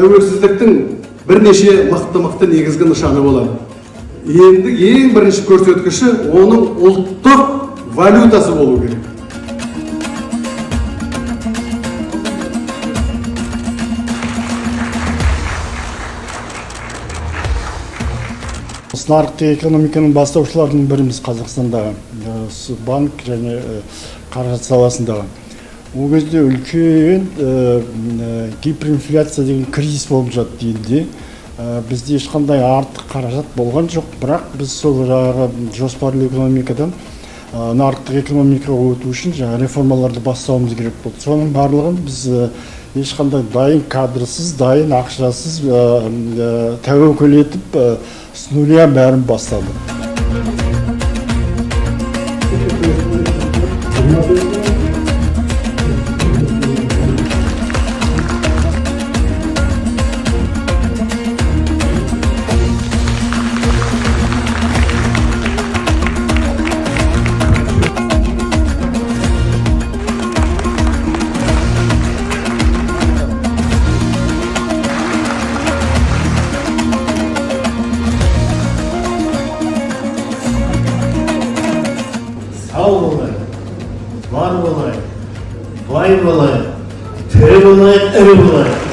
тәуелсіздіктің бірнеше мықты негізгі нышаны болады. Енді ең бірінші көрсеткіші оның ұлттық валютасы болу керек. Нарықтық экономиканың бастаушыларының біріміз Қазақстанда банк және қаражат саласындағы. Ол кезде үлкен гиперинфляция деген кризис болып жатты елде. Бізде ешқандай артық қаражат болған жоқ, бірақ біз сол жоспарлы экономикадан нарықтық экономикаға өту үшін реформаларды бастауымыз керек болды. Соның барлығын біз ешқандай дайын кадрсыз, дайын ақшасыз тәуекел етіп с нуля бәрін бастады. Sağ olayım, var olayım, vay olayım, teri olayım, eri olayım.